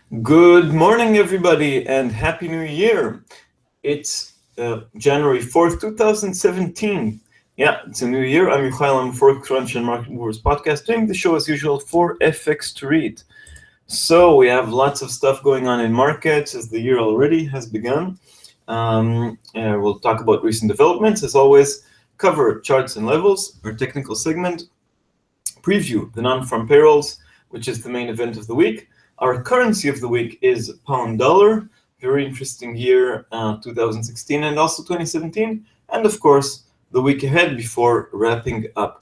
Good morning, everybody, and Happy New Year. It's January 4th, 2017. Yeah, it's a new year. I'm Yohay, I'm Forex Crunch and Market Movers podcast, doing the show as usual for FX to read. So we have lots of stuff going on in markets as the year already has begun. We'll talk about recent developments, as always, cover charts and levels, our technical segment, preview the non-farm payrolls, which is the main event of the week. Our currency of the week is pound dollar. Very interesting year, 2016 and also 2017. And of course, the week ahead before wrapping up.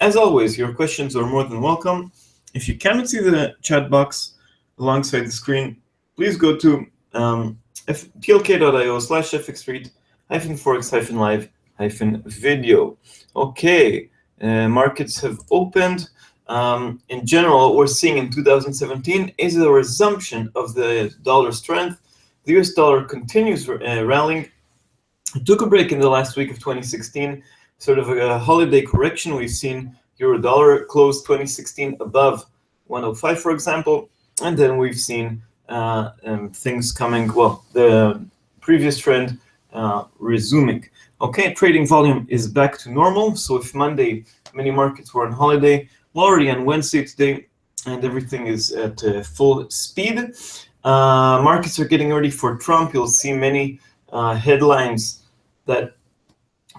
As always, your questions are more than welcome. If you cannot see the chat box alongside the screen, please go to tlk.io/fxstreet-forex-live-video. Okay, markets have opened. In general, what we're seeing in 2017 is a resumption of the dollar strength. The US dollar continues rallying. It took a break in the last week of 2016, sort of a holiday correction. We've seen euro dollar close 2016 above 105, for example, and then we've seen things coming, well, the previous trend resuming. Okay, trading volume is back to normal. So if Monday many markets were on holiday, we're already on Wednesday today, and everything is at full speed. Markets are getting ready for Trump. You'll see many headlines that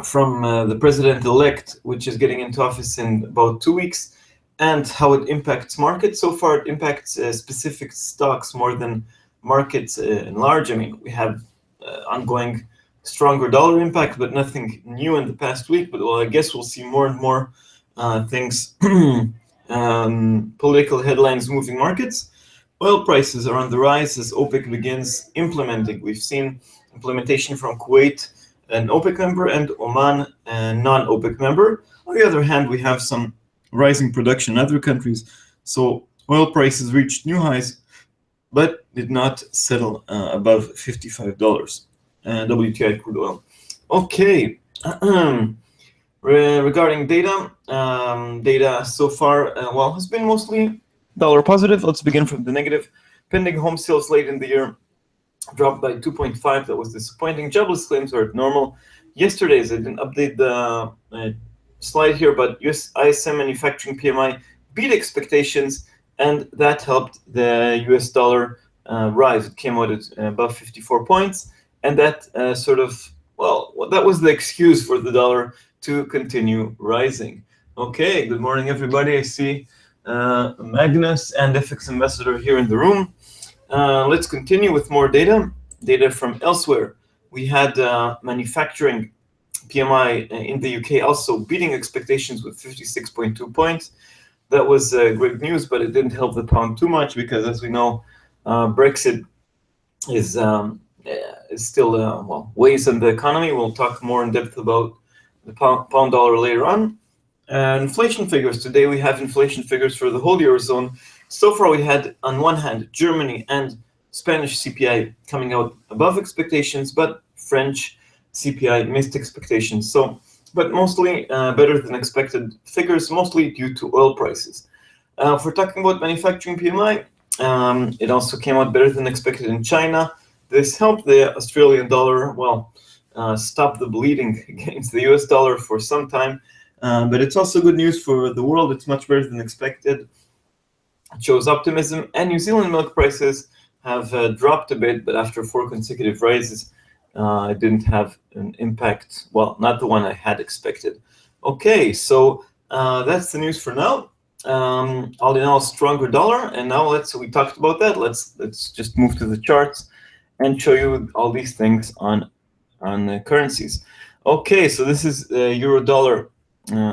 from the president-elect, which is getting into office in about 2 weeks, and how it impacts markets. So far, it impacts specific stocks more than markets in large. I mean, we have ongoing stronger dollar impact, but nothing new in the past week. But well, I guess we'll see more and more things, political headlines moving markets. Oil prices are on the rise as OPEC begins implementing. We've seen implementation from Kuwait, an OPEC member, and Oman, a non-OPEC member. On the other hand, we have some rising production in other countries. So oil prices reached new highs, but did not settle above $55 WTI crude oil. Okay. Regarding data, data so far, has been mostly dollar positive. Let's begin from the negative. Pending home sales late in the year dropped by 2.5. That was disappointing. Jobless claims are at normal. Yesterday's, I didn't update the slide here, but US ISM manufacturing PMI beat expectations, and that helped the US dollar rise. It came out at above 54 points, and that that was the excuse for the dollar to continue rising. Okay, good morning, everybody. I see Magnus and FX Ambassador here in the room. Let's continue with more data from elsewhere. We had manufacturing PMI in the UK also beating expectations with 56.2 points. That was great news, but it didn't help the pound too much because, as we know, Brexit is still weighs on the economy. We'll talk more in depth about the pound dollar later on. Inflation figures. Today we have inflation figures for the whole Eurozone. So far we had, on one hand, Germany and Spanish CPI coming out above expectations, but French CPI missed expectations. So, but mostly better than expected figures, mostly due to oil prices. If we're talking about manufacturing PMI, it also came out better than expected in China. This helped the Australian dollar, stop the bleeding against the US dollar for some time. But it's also good news for the world. It's much better than expected. It shows optimism. And New Zealand milk prices have dropped a bit, but after 4 consecutive rises, it didn't have an impact. Well, not the one I had expected. Okay, so that's the news for now. All in all, stronger dollar. And now we talked about that. Let's just move to the charts and show you all these things on the currencies. Okay, so this is the euro dollar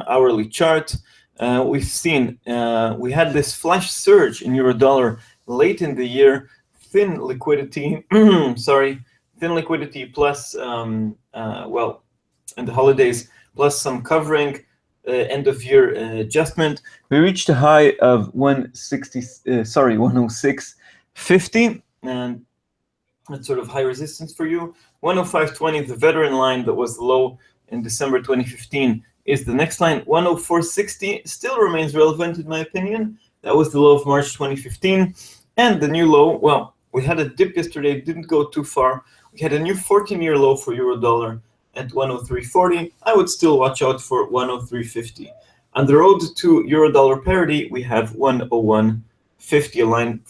hourly chart. We've seen we had this flash surge in euro dollar late in the year. Thin liquidity, thin liquidity plus and the holidays plus some covering end of year adjustment. We reached a high of 106.50, and that's sort of high resistance for you. 105.20, the veteran line that was low in December 2015, is the next line. 104.60 still remains relevant in my opinion. That was the low of March 2015. And the new low, well, we had a dip yesterday, it didn't go too far. We had a new 14-year low for euro dollar at 103.40. I would still watch out for 103.50. On the road to euro dollar parity, we have 101.50, a line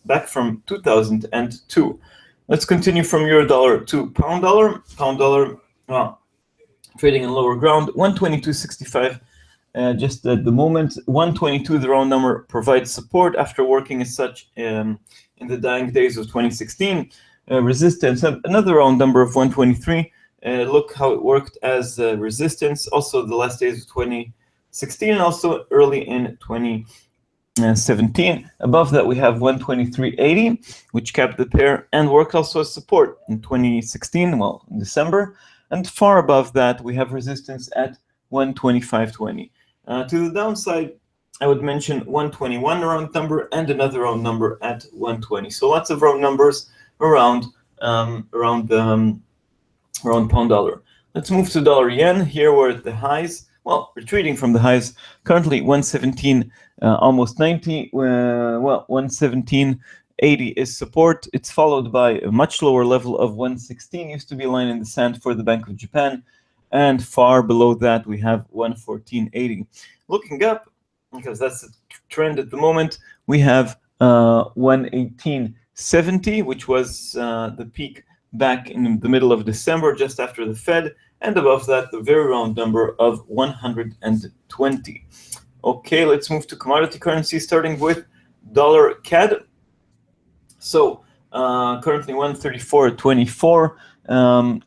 back from 2002. Let's continue from euro dollar to pound dollar. Pound dollar, well, trading in lower ground, 122.65. Just at the moment, 122, the round number, provides support after working as such in the dying days of 2016. Resistance, another round number of 123. Look how it worked as resistance, also the last days of 2016, and also early in 2017. Above that, we have 123.80, which capped the pair and worked also as support in 2016, well, in December. And far above that, we have resistance at 125.20. To the downside, I would mention 121 round number and another round number at 120. So lots of round numbers around pound dollar. Let's move to dollar yen. Here we're at the highs. Well, retreating from the highs. Currently 117, almost 90. Well, 117.80 is support. It's followed by a much lower level of 116. Used to be a line in the sand for the Bank of Japan. And far below that, we have 114.80. Looking up, because that's the trend at the moment, we have 118.70, which was the peak back in the middle of December, just after the Fed. And above that, the very round number of 120. Okay, let's move to commodity currency, starting with dollar CAD. So currently 134.24.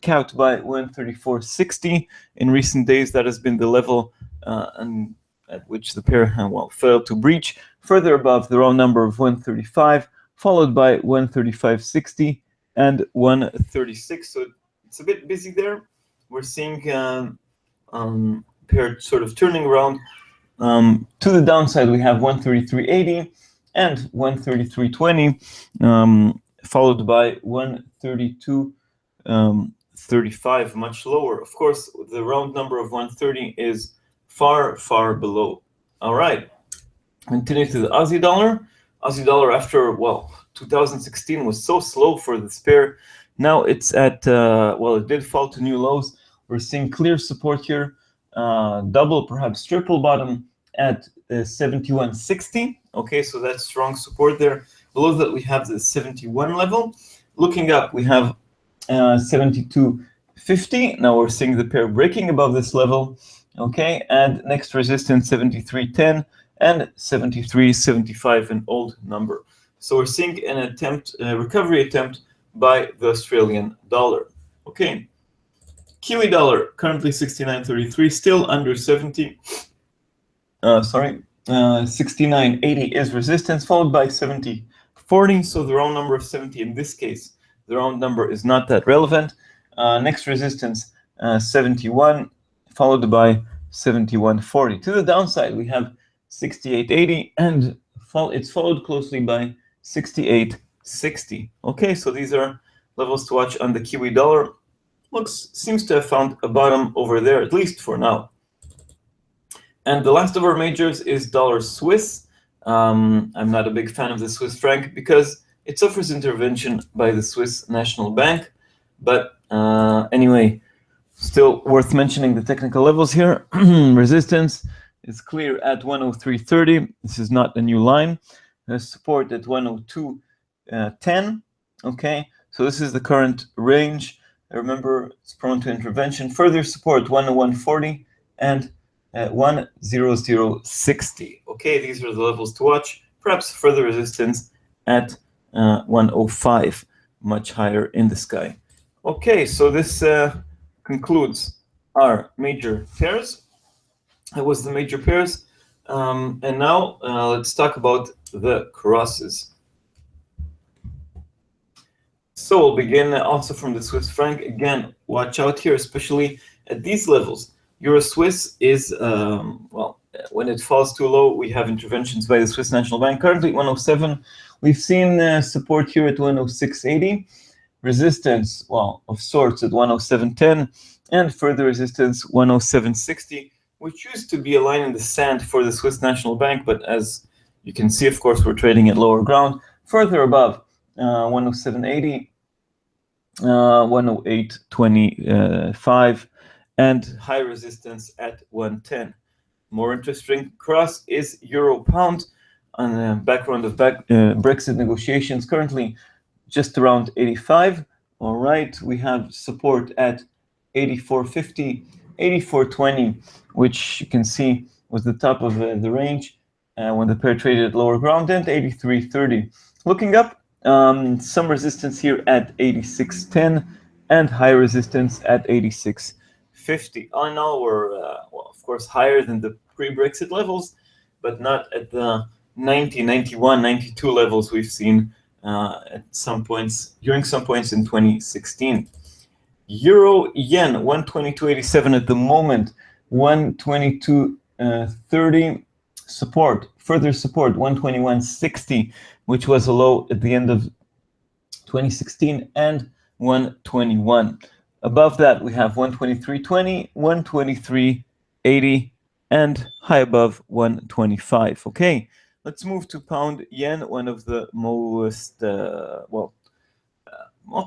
Capped by 134.60 in recent days. That has been the level at which the pair failed to breach. Further above, the round number of 135, followed by 135.60 and 136. So it's a bit busy there. We're seeing pair sort of turning around. To the downside, we have 133.80 and 133.20, followed by 132.35, much lower. Of course, the round number of 130 is far, far below. All right, continue to the Aussie dollar. Aussie dollar, after, well, 2016 was so slow for this pair. Now it's at, well, it did fall to new lows. We're seeing clear support here, double, perhaps triple bottom at 71.60. Okay, so that's strong support there. Below that, we have the 71 level. Looking up, we have 72.50. Now we're seeing the pair breaking above this level. Okay, and next resistance 73.10 and 73.75, an old number. So we're seeing an attempt, a recovery attempt by the Australian dollar. Okay, Kiwi dollar currently 69.33, still under 70. 69.80 is resistance, followed by 70.40. So the round number of 70 in this case, the round number is not that relevant. Next resistance 71, followed by 71.40. To the downside, we have 68.80, and it's followed closely by 68.60. Okay, so these are levels to watch on the Kiwi dollar. Seems to have found a bottom over there, at least for now. And the last of our majors is dollar Swiss. I'm not a big fan of the Swiss franc because it suffers intervention by the Swiss National Bank. But anyway, still worth mentioning the technical levels here. Resistance is clear at 103.30. This is not a new line. Support at 102.10. Okay, so this is the current range. Remember, it's prone to intervention. Further support 101.40 and 100.60. Okay, these are the levels to watch. Perhaps further resistance at 105, much higher in the sky. Okay, so this concludes our major pairs. That was the major pairs. And now let's talk about the crosses. So we'll begin also from the Swiss franc. Again, watch out here, especially at these levels. Euro Swiss is, well, when it falls too low, we have interventions by the Swiss National Bank. Currently 107. We've seen support here at 106.80. Resistance, well, of sorts at 107.10. And further resistance 107.60, which used to be a line in the sand for the Swiss National Bank. But as you can see, of course, we're trading at lower ground. further above 107.80, 108.25, and high resistance at 110. More interesting cross is euro pound on the background of Brexit negotiations, currently just around 85. All right, we have support at 84.50, 84.20, which you can see was the top of the range when the pair traded at lower ground, and 83.30. Looking up, some resistance here at 86.10 and high resistance at 86.50. All in all, we're, well, of course, higher than the pre-Brexit levels, but not at the 90, 91, 92 levels we've seen at some points, during some points in 2016. Euro yen, 122.87 at the moment, 122.30 support, further support, 121.60, which was a low at the end of 2016, and 121. Above that, we have 123.20, 123.80, and high above 125. Okay, let's move to pound yen, one of the most more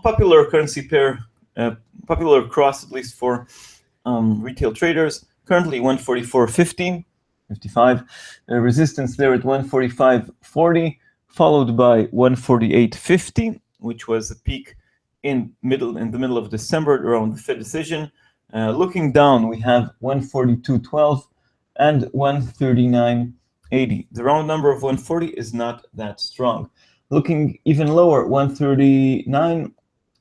popular currency pair, popular cross, at least for retail traders. Currently 144.50, 55. Resistance there at 145.40, followed by 148.50, which was a peak in the middle of December around the Fed decision. Looking down, we have 142.12 and 139.80. The round number of 140 is not that strong. Looking even lower, 139,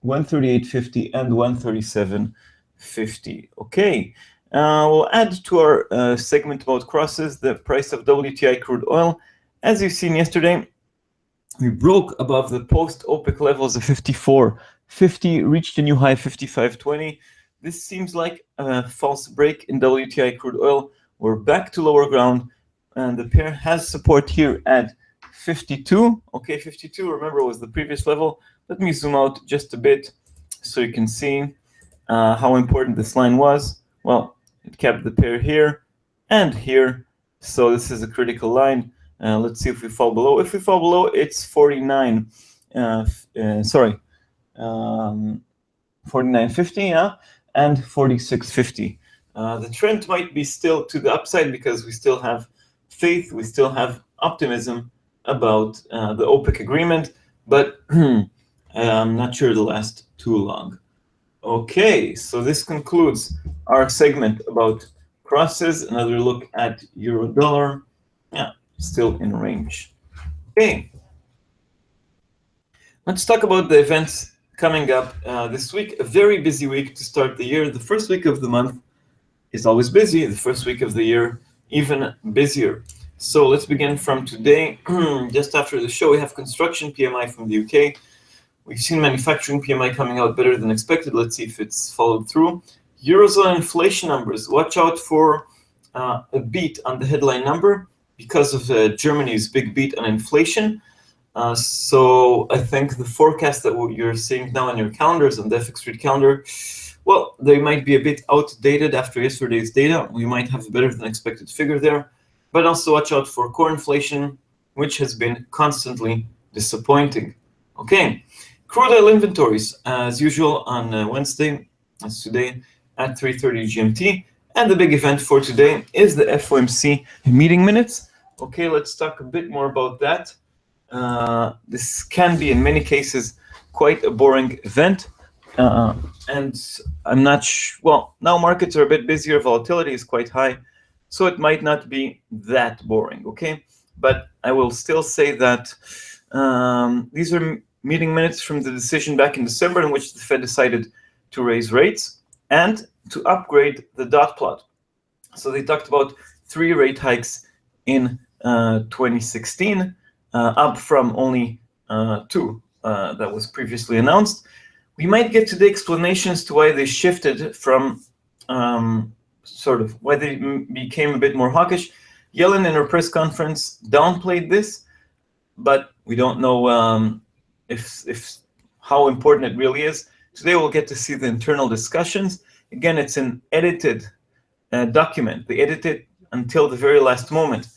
138.50 and 137.50. Okay, we'll add to our segment about crosses the price of WTI crude oil. As you've seen yesterday, we broke above the post-OPEC levels of 54.50, reached a new high 55.20. This seems like a false break in WTI crude oil. We're back to lower ground, and the pair has support here at 52. Okay, 52, remember, was the previous level. Let me zoom out just a bit so you can see how important this line was. Well, it kept the pair here and here, so this is a critical line. Let's see if we fall below. If we fall below, it's 49. 49.50, yeah, and 46.50. The trend might be still to the upside because we still have faith, we still have optimism about the OPEC agreement, but I'm not sure it'll last too long. Okay, so this concludes our segment about crosses. Another look at euro dollar. Yeah, still in range. Okay, let's talk about the events coming up this week. A very busy week to start the year. The first week of the month is always busy. The first week of the year, even busier. So let's begin from today. Just after the show, we have construction PMI from the UK. We've seen manufacturing PMI coming out better than expected. Let's see if it's followed through. Eurozone inflation numbers. Watch out for a beat on the headline number because of Germany's big beat on inflation. So I think the forecast that you're seeing now on your calendars, on the FX Street calendar, well, they might be a bit outdated after yesterday's data. We might have a better than expected figure there. But also watch out for core inflation, which has been constantly disappointing. Okay, crude oil inventories, as usual on Wednesday, as today, at 3:30 GMT. And the big event for today is the FOMC meeting minutes. Okay, let's talk a bit more about that. This can be, in many cases, quite a boring event. And I'm not well, now markets are a bit busier, volatility is quite high, so it might not be that boring, okay? But I will still say that these are meeting minutes from the decision back in December in which the Fed decided to raise rates and to upgrade the dot plot. So they talked about 3 rate hikes in 2016, up from only 2 that was previously announced. We might get to the explanations to why they shifted from why they became a bit more hawkish. Yellen in her press conference downplayed this, but we don't know if how important it really is. Today we'll get to see the internal discussions. Again, it's an edited document. They edit it until the very last moment,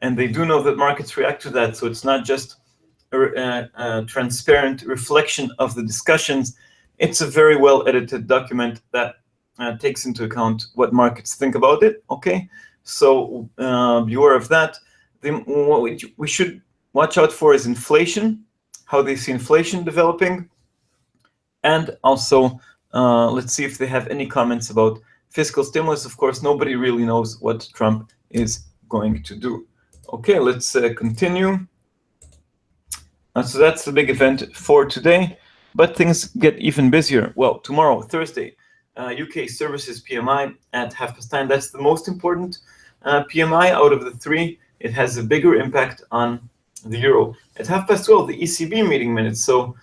and they do know that markets react to that. So it's not just transparent reflection of the discussions. It's a very well edited document that takes into account what markets think about it. Okay, so be aware of that. What we should watch out for is inflation, how they see inflation developing, and also let's see if they have any comments about fiscal stimulus. Of course, nobody really knows what Trump is going to do. Okay, let's continue. So that's the big event for today, but things get even busier. Well, tomorrow, Thursday, UK services PMI at 9:30. That's the most important PMI out of the three. It has a bigger impact on the euro. At 12:30, the ECB meeting minutes. So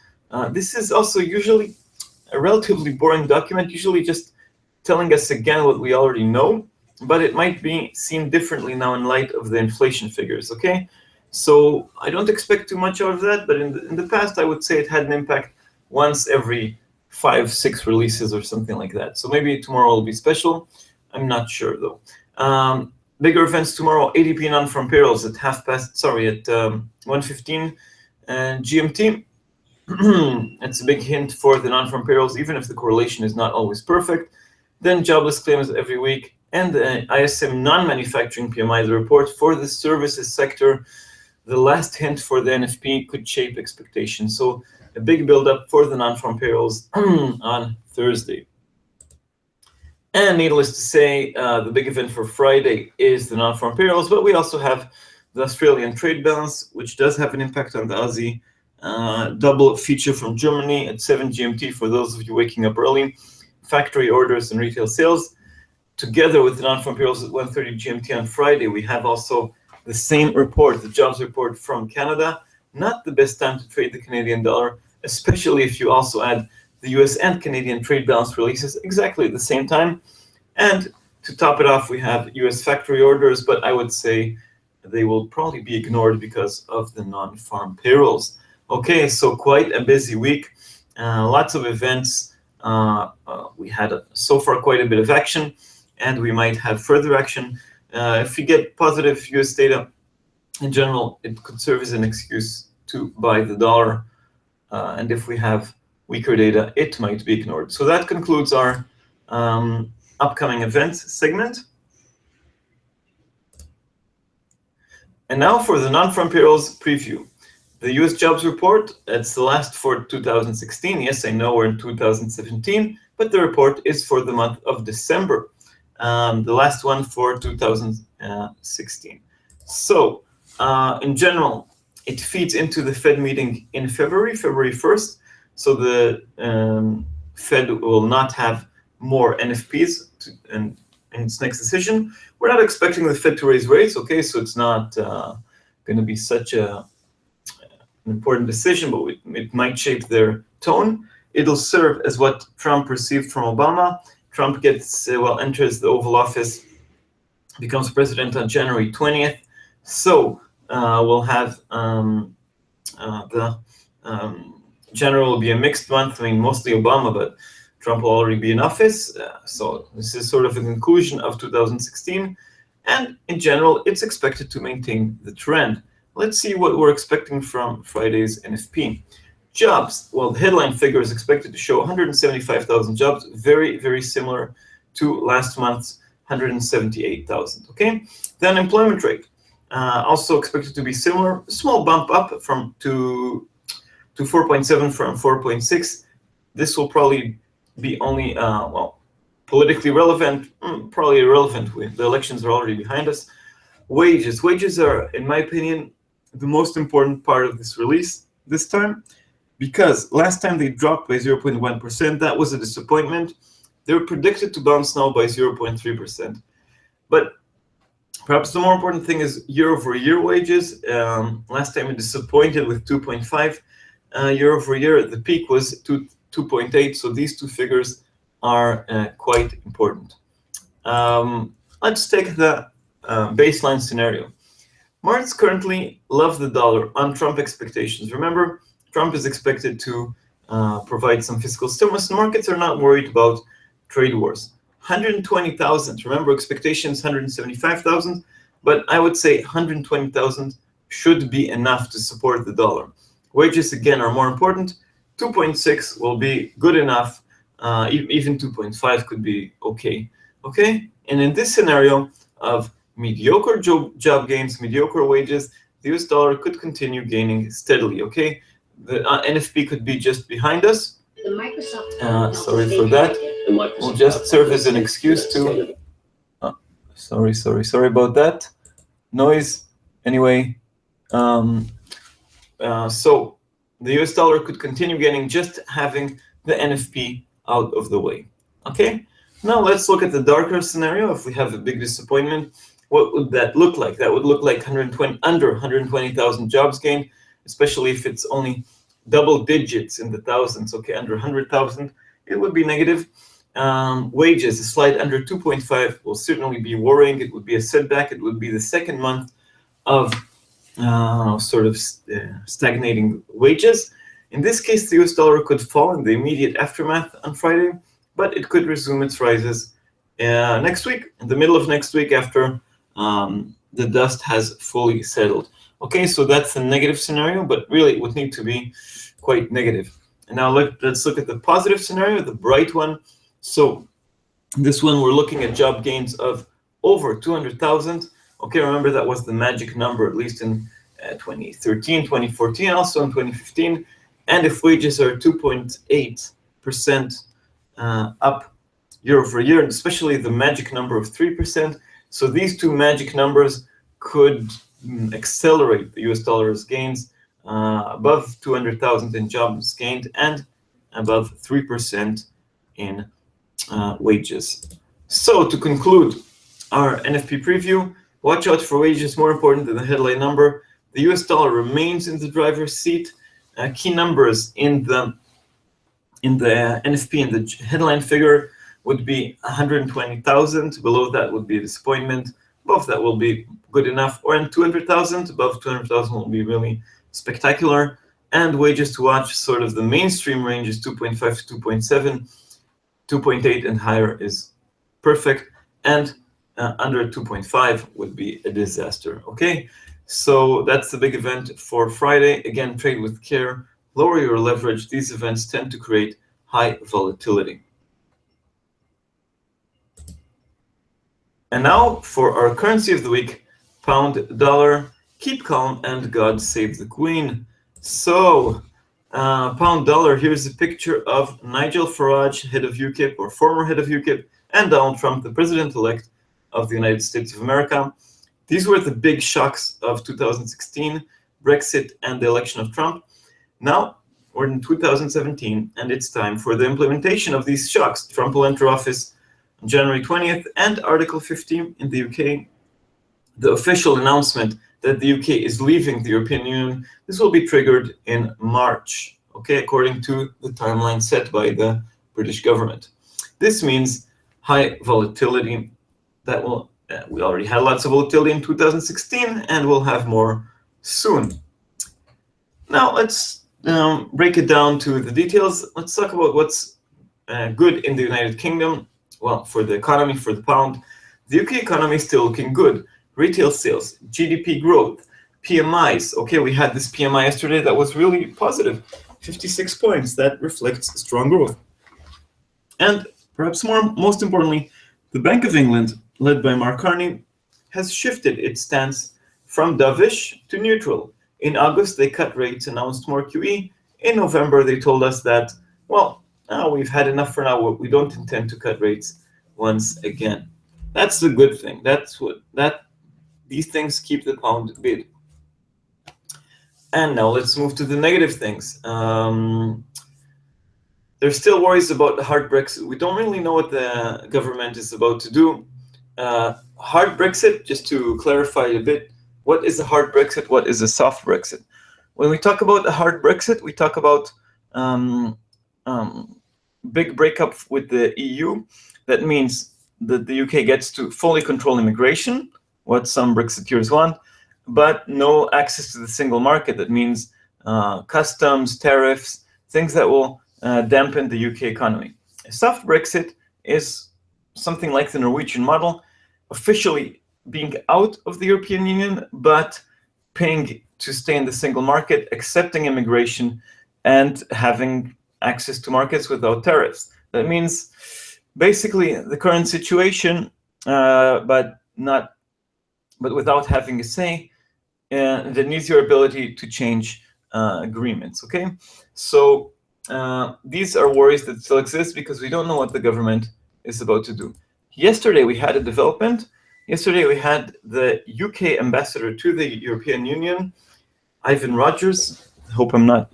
this is also usually a relatively boring document, usually just telling us again what we already know, but it might be seen differently now in light of the inflation figures, okay? So I don't expect too much out of that, but in the past, I would say it had an impact once every 5-6 releases or something like that. So maybe tomorrow will be special. I'm not sure though. Bigger events tomorrow, ADP non-farm payrolls at 1:15 GMT. It's a big hint for the non-farm payrolls, even if the correlation is not always perfect. Then jobless claims every week, and the ISM non-manufacturing PMI, the report for the services sector. The last hint for the NFP could shape expectations. So a big buildup for the non-farm payrolls on Thursday. And needless to say, the big event for Friday is the non-farm payrolls, but we also have the Australian trade balance, which does have an impact on the Aussie. Double feature from Germany at 7 GMT for those of you waking up early. Factory orders and retail sales. Together with the non-farm payrolls at 1:30 GMT on Friday, we have also the same report, the jobs report from Canada. Not the best time to trade the Canadian dollar, especially if you also add the US and Canadian trade balance releases exactly at the same time. And to top it off, we have US factory orders, but I would say they will probably be ignored because of the non-farm payrolls. Okay, so quite a busy week, lots of events. We had so far quite a bit of action, and we might have further action. If you get positive US data, in general, it could serve as an excuse to buy the dollar. And if we have weaker data, it might be ignored. So that concludes our upcoming events segment. And now for the non-farm payrolls preview. The US jobs report, it's the last for 2016. Yes, I know we're in 2017, but the report is for the month of December. The last one for 2016. So in general, it feeds into the Fed meeting in February 1st. So the Fed will not have more NFPs in its next decision. We're not expecting the Fed to raise rates, okay? So it's not going to be such an important decision, but it might shape their tone. It'll serve as what Trump received from Obama. Trump gets, enters the Oval Office, becomes president on January 20th. So we'll have the January will be a mixed month. I mean, mostly Obama, but Trump will already be in office. So this is sort of a conclusion of 2016. And in general, it's expected to maintain the trend. Let's see what we're expecting from Friday's NFP. Jobs, well, the headline figure is expected to show 175,000 jobs, very, very similar to last month's 178,000, okay? The unemployment rate, also expected to be similar, small bump up to 4.7 from 4.6. This will probably be only, politically relevant, probably irrelevant. The elections are already behind us. Wages are, in my opinion, the most important part of this release this time, because last time they dropped by 0.1%. That was a disappointment. They're predicted to bounce now by 0.3%. But perhaps the more important thing is year-over-year wages. Last time it disappointed with 2.5 year-over-year. The peak was 2.8. So these two figures are quite important. Let's take the baseline scenario. Markets currently love the dollar on Trump expectations. Remember, Trump is expected to provide some fiscal stimulus. Markets are not worried about trade wars. 120,000. Remember, expectations 175,000, but I would say 120,000 should be enough to support the dollar. Wages, again, are more important. 2.6 will be good enough. Even 2.5 could be okay. Okay? And in this scenario of mediocre job gains, mediocre wages, the US dollar could continue gaining steadily. Okay? The NFP could be just behind us. Sorry for that. We'll just serve as an excuse to... sorry about that. Noise. Anyway, so the US dollar could continue gaining just having the NFP out of the way. Okay, now let's look at the darker scenario. If we have a big disappointment, what would that look like? That would look like under 120,000 jobs gained, especially if it's only double digits in the thousands. Okay, under 100,000, it would be negative. Wages, a slide under 2.5 will certainly be worrying. It would be a setback. It would be the second month of stagnating wages. In this case, the US dollar could fall in the immediate aftermath on Friday, but it could resume its rises next week, in the middle of next week, after the dust has fully settled. Okay, so that's the negative scenario, but really it would need to be quite negative. And now let's look at the positive scenario, the bright one. So this one, we're looking at job gains of over 200,000. Okay, remember that was the magic number, at least in 2013, 2014, also in 2015. And if wages are 2.8% up year over year, and especially the magic number of 3%, so these two magic numbers could accelerate the US dollar's gains above 200,000 in jobs gained and above 3% in wages. So to conclude our NFP preview, watch out for wages, more important than the headline number. The US dollar remains in the driver's seat. Key numbers in the NFP, in the headline figure, would be 120,000. Below that would be a disappointment. Above that will be good enough. Or in 200,000, above 200,000 will be really spectacular. And wages to watch, sort of the mainstream range is 2.5 to 2.7. 2.8 and higher is perfect. And under 2.5 would be a disaster. Okay, so that's the big event for Friday. Again, trade with care, lower your leverage. These events tend to create high volatility. And now for our currency of the week, pound dollar. Keep calm and God save the Queen. So pound dollar, here's a picture of Nigel Farage, head of UKIP, or former head of UKIP, and Donald Trump, the president-elect of the United States of America. These were the big shocks of 2016, Brexit and the election of Trump. Now we're in 2017, and it's time for the implementation of these shocks. Trump will enter office on January 20th, and Article 50 in the UK, the official announcement that the UK is leaving the European Union, this will be triggered in March, okay, according to the timeline set by the British government. This means high volatility that will, we already had lots of volatility in 2016, and we'll have more soon. Now let's break it down to the details. Let's talk about what's good in the United Kingdom. Well, for the economy, for the pound, the UK economy is still looking good. Retail sales, GDP growth, PMIs. Okay, we had this PMI yesterday that was really positive, 56 points. That reflects strong growth. And perhaps most importantly, the Bank of England, led by Mark Carney, has shifted its stance from dovish to neutral. In August, they cut rates, announced more QE. In November, they told us that, well, we've had enough for now. We don't intend to cut rates once again. That's the good thing. These things keep the pound bid. And now let's move to the negative things. There's still worries about the hard Brexit. We don't really know what the government is about to do. Hard Brexit, just to clarify a bit, what is a hard Brexit? What is a soft Brexit? When we talk about a hard Brexit, we talk about big breakup with the EU. That means that the UK gets to fully control immigration, what some Brexiteers want, but no access to the single market. That means customs, tariffs, things that will dampen the UK economy. A soft Brexit is something like the Norwegian model, officially being out of the European Union, but paying to stay in the single market, accepting immigration, and having access to markets without tariffs. That means basically the current situation, but without having a say, that needs your ability to change agreements. Okay, so these are worries that still exist because we don't know what the government is about to do. Yesterday we had a development. Yesterday we had the UK ambassador to the European Union, Ivan Rogers. I hope I'm not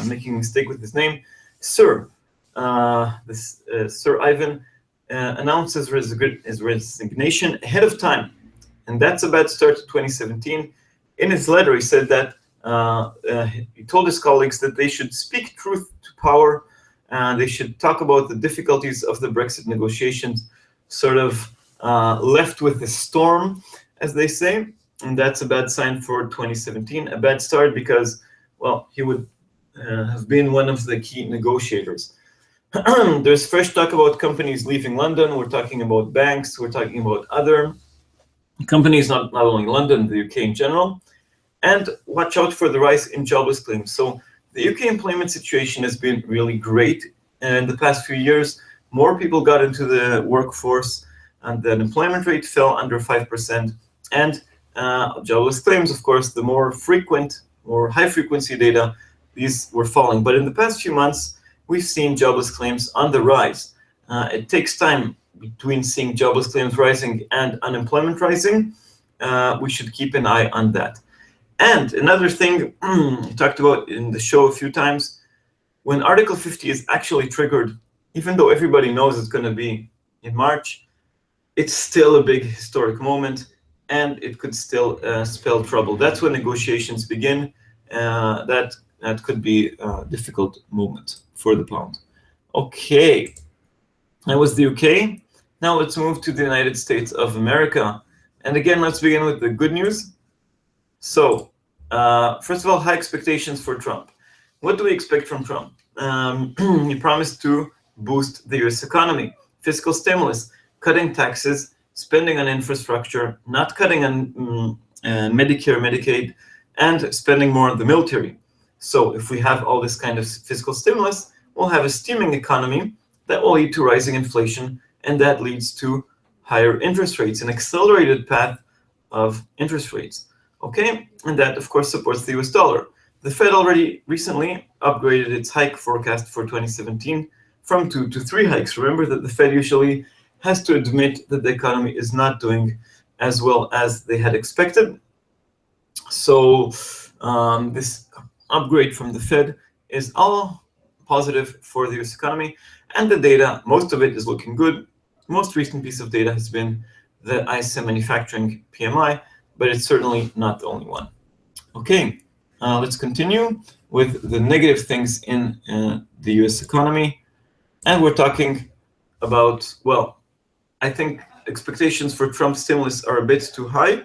making a mistake with his name. Sir Ivan announces his resignation ahead of time, and that's a bad start to 2017. In his letter, he said that he told his colleagues that they should speak truth to power, and they should talk about the difficulties of the Brexit negotiations, sort of left with the storm, as they say, and that's a bad sign for 2017. A bad start because, well, he would have been one of the key negotiators. There's fresh talk about companies leaving London. We're talking about banks. We're talking about other companies, not only London, the UK in general. And watch out for the rise in jobless claims. So the UK employment situation has been really great. In the past few years, more people got into the workforce, and the unemployment rate fell under 5%. And jobless claims, of course, the more frequent or high-frequency data, these were falling. But in the past few months, we've seen jobless claims on the rise. It takes time between seeing jobless claims rising and unemployment rising. We should keep an eye on that. And another thing we talked about in the show a few times, when Article 50 is actually triggered, even though everybody knows it's going to be in March, it's still a big historic moment, and it could still spell trouble. That's when negotiations begin. That could be a difficult movement for the pound. Okay, that was the UK. Now let's move to the United States of America. And again, let's begin with the good news. So, first of all, high expectations for Trump. What do we expect from Trump? He promised to boost the US economy, fiscal stimulus, cutting taxes, spending on infrastructure, not cutting on Medicare, Medicaid, and spending more on the military. So if we have all this kind of fiscal stimulus, we'll have a steaming economy that will lead to rising inflation, and that leads to higher interest rates, an accelerated path of interest rates. Okay, and that of course supports the US dollar. The Fed already recently upgraded its hike forecast for 2017 from 2 to 3 hikes. Remember that the Fed usually has to admit that the economy is not doing as well as they had expected. So this upgrade from the Fed is all positive for the US economy, and the data, most of it is looking good. Most recent piece of data has been the ISM manufacturing PMI, but it's certainly not the only one. Okay, let's continue with the negative things in the US economy. And we're talking about, well, I think expectations for Trump's stimulus are a bit too high,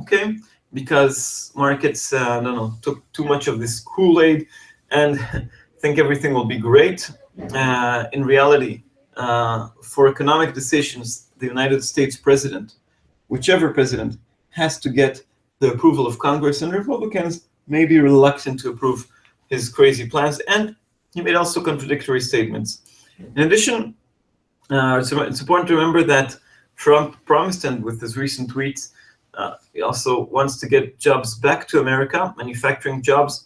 okay? Because markets, took too much of this Kool-Aid and think everything will be great. In reality, for economic decisions, the United States president, whichever president, has to get the approval of Congress, and Republicans may be reluctant to approve his crazy plans, and he made also contradictory statements. In addition, it's important to remember that Trump promised, and with his recent tweets, he also wants to get jobs back to America, manufacturing jobs,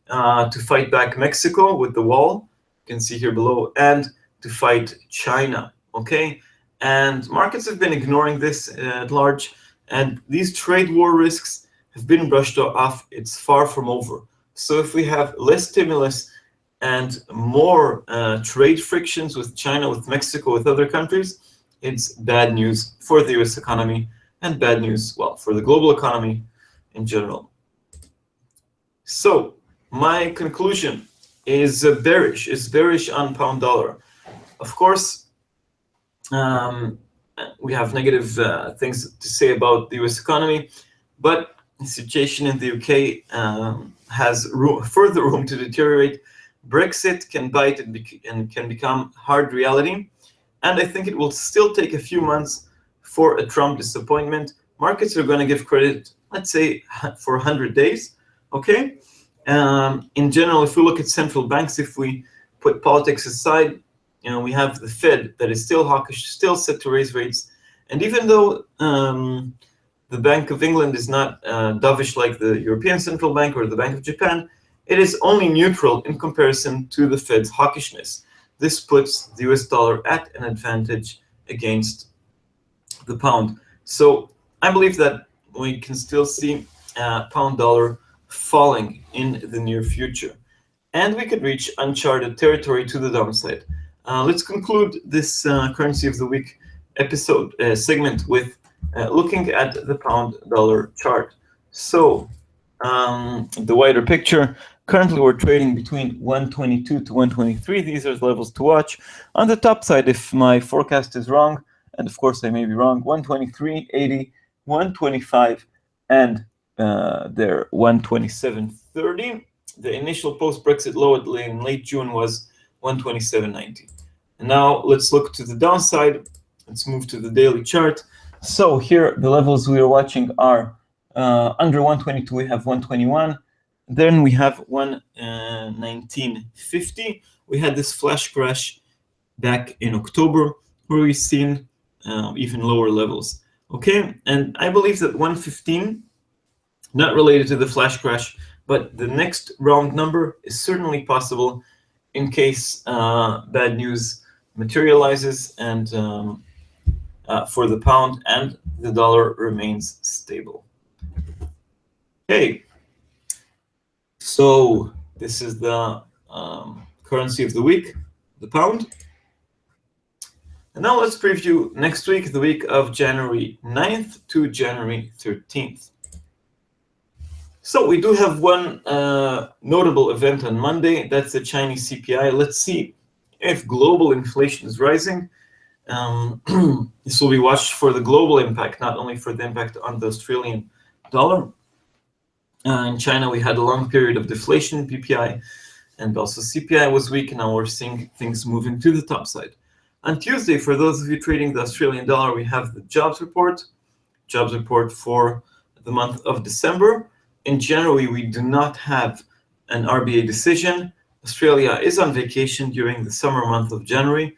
to fight back Mexico with the wall, you can see here below, and to fight China, okay? And markets have been ignoring this at large, and these trade war risks have been brushed off. It's far from over. So if we have less stimulus and more trade frictions with China, with Mexico, with other countries, it's bad news for the US economy and bad news, well, for the global economy in general. So my conclusion is bearish on pound dollar. Of course, we have negative things to say about the US economy, but the situation in the UK has further room to deteriorate. Brexit can bite and can become hard reality. And I think it will still take a few months for a Trump disappointment. Markets are going to give credit, let's say, for 100 days. Okay. In general, if we look at central banks, if we put politics aside, we have the Fed that is still hawkish, still set to raise rates, and even though the Bank of England is not dovish like the European Central Bank or the Bank of Japan, it is only neutral in comparison to the Fed's hawkishness. This puts the US dollar at an advantage against the pound. So I believe that we can still see pound dollar falling in the near future. And we could reach uncharted territory to the downside. Let's conclude this currency of the week episode segment with looking at the pound dollar chart. So the wider picture, currently we're trading between 122 to 123. These are the levels to watch. On the top side, if my forecast is wrong, and of course I may be wrong, 123.80, 125, and there 127.30. The initial post-Brexit low in late June was 127.90. And now let's look to the downside. Let's move to the daily chart. So here the levels we are watching are under 122 we have 121. Then we have 119.50. We had this flash crash back in October where we've seen even lower levels. Okay, and I believe that 115, not related to the flash crash, but the next round number is certainly possible in case bad news materializes and for the pound and the dollar remains stable. Okay, so this is the currency of the week, the pound. And now let's preview next week, the week of January 9th to January 13th. So we do have one notable event on Monday. That's the Chinese CPI. Let's see if global inflation is rising. This will be watched for the global impact, not only for the impact on the Australian dollar. In China, we had a long period of deflation, PPI, and also CPI was weak. Now we're seeing things moving to the top side. On Tuesday, for those of you trading the Australian dollar, we have the jobs report for the month of December. In January, we do not have an RBA decision. Australia is on vacation during the summer month of January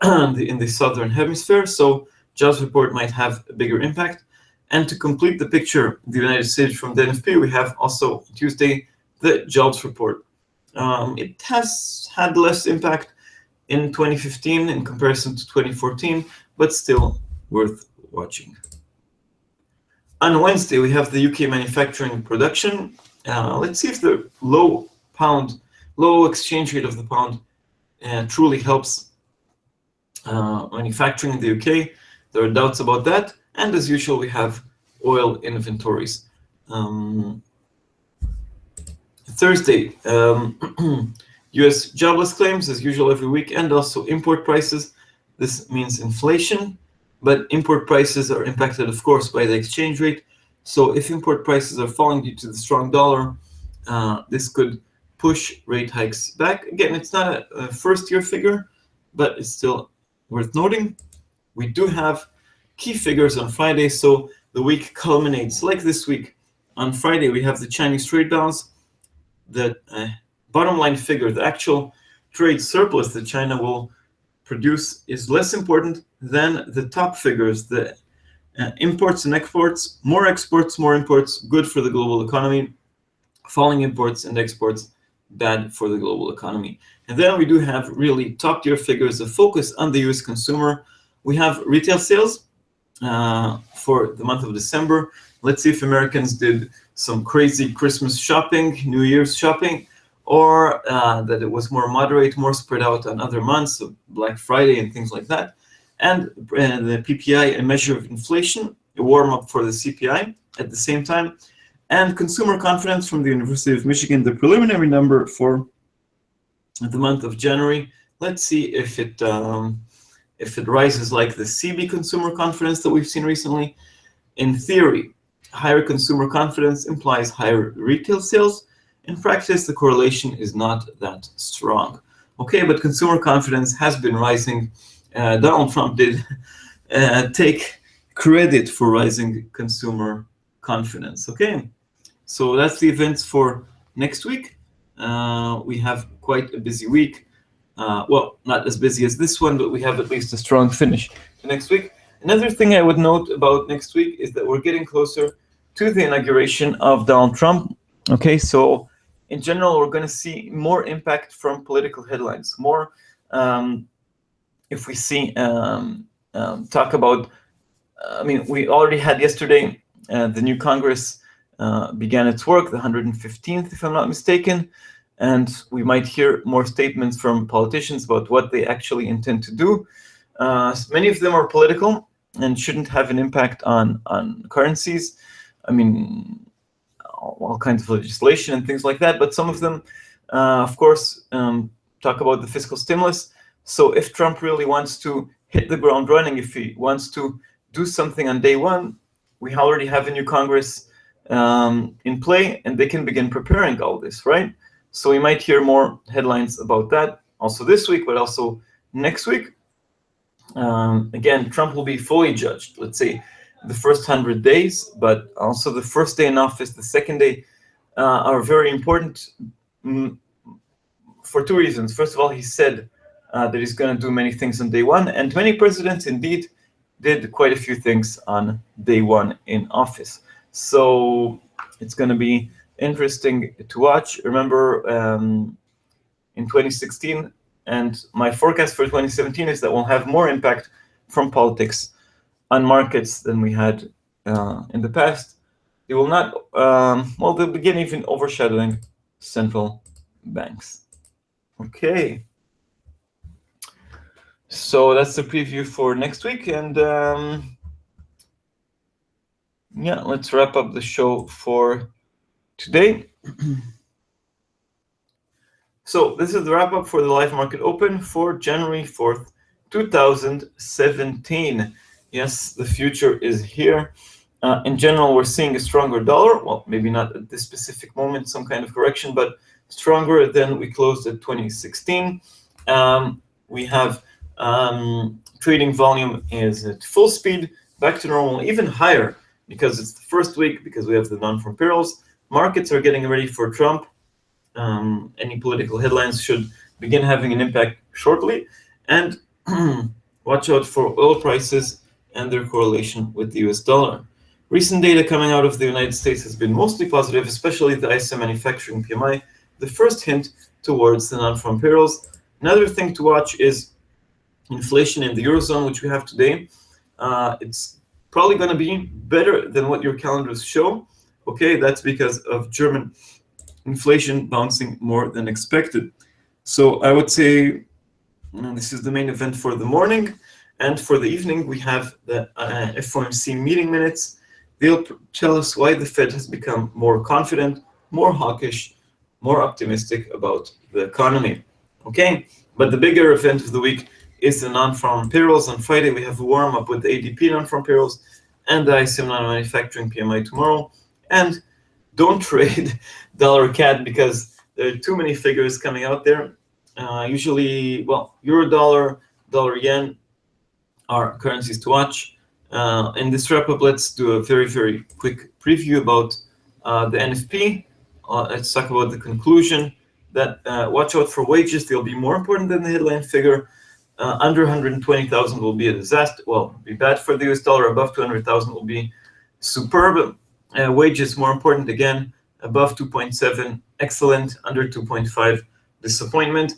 in the southern hemisphere, so jobs report might have a bigger impact. And to complete the picture, the United States from the NFP, we have also Tuesday the jobs report. It has had less impact in 2015 in comparison to 2014, but still worth watching. On Wednesday, we have the UK manufacturing production. Let's see if the low exchange rate of the pound truly helps manufacturing in the UK. There are doubts about that. And as usual, we have oil inventories. Thursday, US jobless claims, as usual every week, and also import prices. This means inflation. But import prices are impacted, of course, by the exchange rate. So if import prices are falling due to the strong dollar, this could push rate hikes back. Again, it's not a first-year figure, but it's still worth noting. We do have key figures on Friday, so the week culminates like this week. On Friday, we have the Chinese trade balance. The bottom line figure, the actual trade surplus that China will produce, is less important than the top figures, the imports and exports. More exports, more imports, good for the global economy. Falling imports and exports, bad for the global economy. And then we do have really top-tier figures of focus on the US consumer. We have retail sales for the month of December. Let's see if Americans did some crazy Christmas shopping, New Year's shopping, or that it was more moderate, more spread out on other months, so Black Friday and things like that. And the PPI, a measure of inflation, a warm-up for the CPI at the same time. And consumer confidence from the University of Michigan, the preliminary number for the month of January. Let's see if it rises like the CB consumer confidence that we've seen recently. In theory, higher consumer confidence implies higher retail sales. In practice, the correlation is not that strong. Okay, but consumer confidence has been rising. Donald Trump did take credit for rising consumer confidence. Okay, So that's the events for next week. We have quite a busy week. Well, not as busy as this one, but we have at least a strong finish to next week. Another thing I would note about next week is that we're getting closer to the inauguration of Donald Trump. Okay, so in general, we're going to see more impact from political headlines. More, if we see talk about, I mean, we already had yesterday the new Congress began its work, the 115th, if I'm not mistaken, and we might hear more statements from politicians about what they actually intend to do. Many of them are political and shouldn't have an impact on currencies. I mean, all kinds of legislation and things like that, but some of them, of course, talk about the fiscal stimulus. So if Trump really wants to hit the ground running, if he wants to do something on day one, we already have a new Congress in play, and they can begin preparing all this, right? So we might hear more headlines about that also this week, but also next week. Again, Trump will be fully judged, let's say the first 100 days, but also the first day in office, the second day are very important for two reasons. First of all, he said that he's going to do many things on day one, and many presidents indeed did quite a few things on day one in office. So it's going to be interesting to watch. Remember, in 2016, and my forecast for 2017 is that we'll have more impact from politics on markets than we had in the past. They will not, well, they'll begin even overshadowing central banks. Okay. So that's the preview for next week, and yeah, let's wrap up the show for today. So this is the wrap up for the live market open for January 4th, 2017. Yes, the future is here. In general, we're seeing a stronger dollar. Well, maybe not at this specific moment, some kind of correction, but stronger than we closed at 2016. We have trading volume is at full speed, back to normal, even higher, because it's the first week, because we have the non-farm payrolls. Markets are getting ready for Trump. Any political headlines should begin having an impact shortly. And watch out for oil prices and their correlation with the US dollar. Recent data coming out of the United States has been mostly positive, especially the ISM manufacturing PMI, the first hint towards the non-farm payrolls. Another thing to watch is inflation in the Eurozone, which we have today. It's probably going to be better than what your calendars show. Okay, that's because of German inflation bouncing more than expected. So I would say this is the main event for the morning. And for the evening, we have the FOMC meeting minutes. They'll tell us why the Fed has become more confident, more hawkish, more optimistic about the economy. Okay, but the bigger event of the week is the non-farm payrolls. On Friday, we have a warm-up with the ADP non-farm payrolls and the ISM non-manufacturing PMI tomorrow. And don't trade dollar CAD because there are too many figures coming out there. Usually, well, euro dollar, dollar yen are currencies to watch. In this wrap-up, let's do a very, very quick preview about the NFP. Let's talk about the conclusion that watch out for wages. They'll be more important than the headline figure. Under 120,000 will be a disaster. Well, be bad for the US dollar. Above 200,000 will be superb. Wages more important again. Above 2.7, excellent. Under 2.5, disappointment.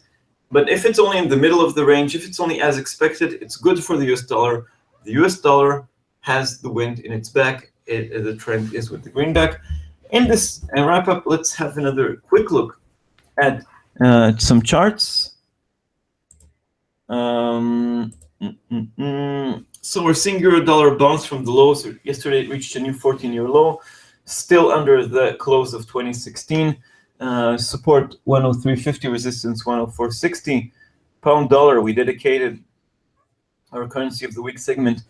But if it's only in the middle of the range, if it's only as expected, it's good for the US dollar. The US dollar has the wind in its back. The trend is with the greenback. In this wrap up, let's have another quick look at some charts. So we're seeing euro dollar bounce from the lows. Yesterday it reached a new 14-year low, still under the close of 2016. Support 103.50, resistance 104.60. Pound dollar, we dedicated our currency of the week segment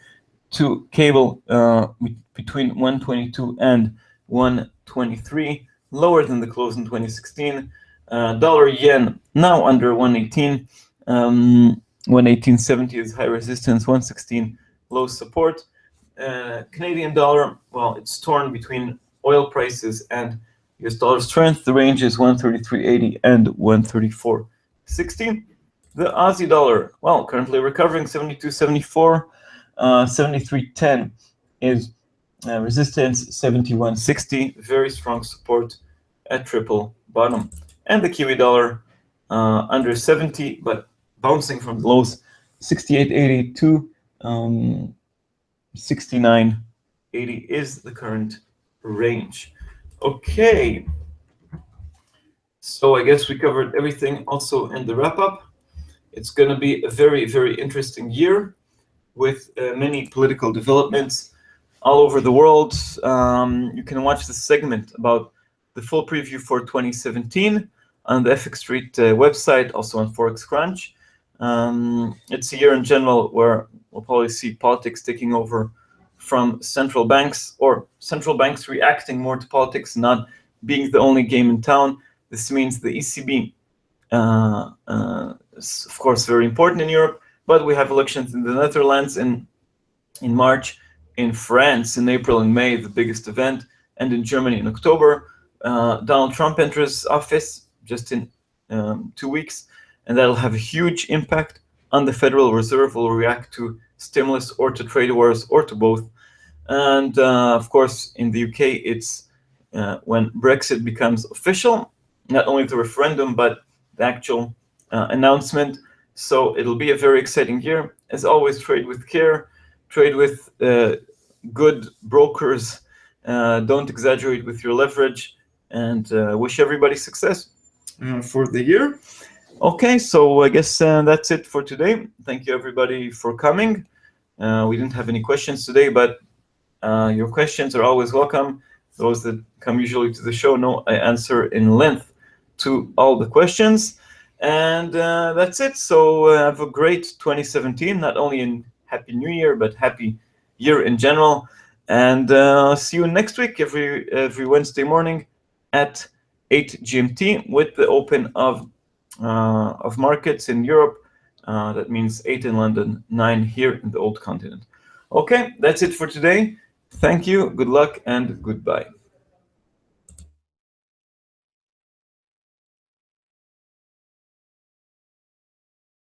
to cable between 122 and 123, lower than the close in 2016. Dollar yen now under 118. 118.70 is high resistance, 116 low support. Canadian dollar, well, it's torn between oil prices and US dollar strength. The range is 133.80 and 134.60. The Aussie dollar, well, currently recovering 72.74. 73.10 is resistance, 71.60, very strong support at triple bottom. And the Kiwi dollar under 70, but bouncing from the lows, 68.80 to 69.80 is the current range. Okay, so I guess we covered everything also in the wrap-up. It's going to be a very, very interesting year with many political developments all over the world. You can watch the segment about the full preview for 2017 on the FX Street website, also on Forex Crunch. It's a year in general where we'll probably see politics taking over from central banks, or central banks reacting more to politics, not being the only game in town. This means the ECB is, of course, very important in Europe, but we have elections in the Netherlands in March, in France in April and May, the biggest event, and in Germany in October. Donald Trump enters office just in 2 weeks, and that'll have a huge impact on the Federal Reserve. Will react to stimulus or to trade wars or to both. And of course, in the UK, it's when Brexit becomes official, not only the referendum, but the actual announcement. So it'll be a very exciting year. As always, trade with care, trade with good brokers, don't exaggerate with your leverage, and wish everybody success for the year. Okay, so I guess that's it for today. Thank you everybody for coming. We didn't have any questions today, but your questions are always welcome. Those that come usually to the show know I answer in length to all the questions. And that's it. So have a great 2017, not only in Happy New Year, but happy year in general. And see you next week, every Wednesday morning at 8 GMT with the open of markets in Europe. That means 8 in London, 9 here in the old continent. Okay, that's it for today. Thank you, good luck, and goodbye.